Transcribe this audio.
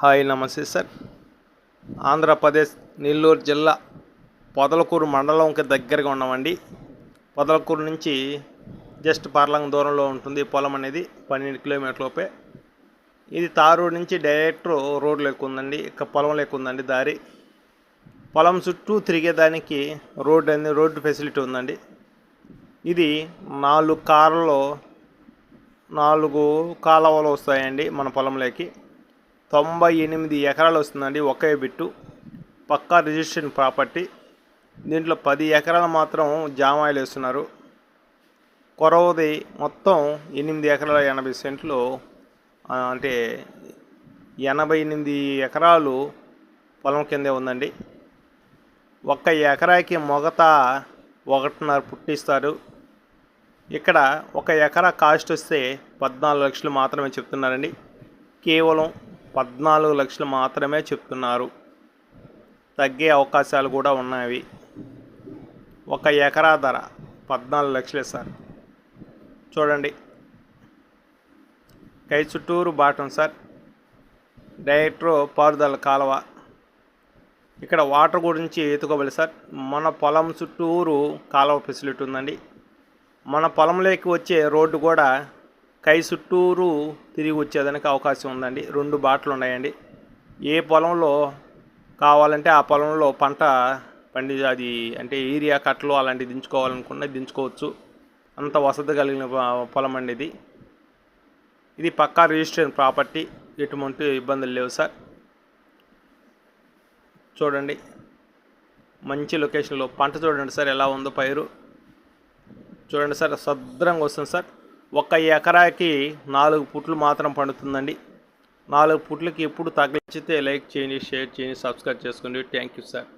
Hi నమస్తే sir. Andhra Pradesh Nellore జిల్లా పొదలకూరు మండలంకి దగ్గరగా ఉన్నామండి. పొదలకూరు నుంచి జస్ట్ పర్లంగ దూరంలో ఉంటుంది పొలం అనేది, 12 కిలోమీటర్లలోపే. ఇది తార్ రోడ్ నుంచి డైరెక్ట్ రోడ్ లేకుందండి, ఇక పొలం లేకుందండి దారి. పొలం చుట్టూ తిరిగేదానికి రోడ్డు ఫెసిలిటీ ఉందండి. ఇది 4 కార్లలో 4 కాలువలు వస్తాయండి మన పొలంలోకి. 98 ఎకరాలు వస్తుందండి ఒకే బిట్టు. పక్కా రిజిస్ట్రేషన్ ప్రాపర్టీ. దీంట్లో 10 ఎకరాలు మాత్రం జామాయిలు వేస్తున్నారు. కొరవది మొత్తం 8 ఎకరాల 80 సెంట్లు, అంటే 88 ఎకరాలు పొలం కిందే ఉందండి. 1 ఎకరాకి మొగత 1.5 పుట్టిస్తారు. ఇక్కడ 1 ఎకరా కాస్ట్ వస్తే 14 లక్షలు మాత్రమే చెప్తున్నారండి. కేవలం 14 లక్షలు మాత్రమే చెప్తున్నారు. తగ్గే అవకాశాలు కూడా ఉన్నాయి. 1 ఎకరా ధర 14 లక్షలే సార్. చూడండి, కై చుట్టూరు బాటం సార్. డైరెక్టర్ పారుదల కాలువ. ఇక్కడ వాటర్ గురించి ఎత్తుకోవాలి సార్. మన పొలం చుట్టూరు కాలువ ఫెసిలిటీ ఉందండి. మన పొలంలోకి వచ్చే రోడ్డు కూడా కై చుట్టూరు తిరిగి వచ్చేదానికి అవకాశం ఉందండి. 2 బాటలు ఉన్నాయండి. ఏ పొలంలో కావాలంటే ఆ పొలంలో పంట అది అంటే ఏరియా కట్టలు అలాంటివి దించుకోవాలనుకున్నా దించుకోవచ్చు. అంత వసతి కలిగిన పొలం అండి ఇది. ఇది పక్కా రిజిస్ట్రేషన్ ప్రాపర్టీ, ఎటువంటి ఇబ్బందులు లేవు సార్. చూడండి, మంచి లొకేషన్లో పంట చూడండి సార్ ఎలా ఉందో పైరు. చూడండి సార్, సద్రంగా వస్తుంది సార్. 1 ఎకరాకి 4 పుట్లు మాత్రం పండుతుందండి. 4 పుట్లకి ఎప్పుడు తగిలించితే లైక్ చేయండి, షేర్ చేయండి, సబ్స్క్రైబ్ చేసుకోండి. Thank you sir.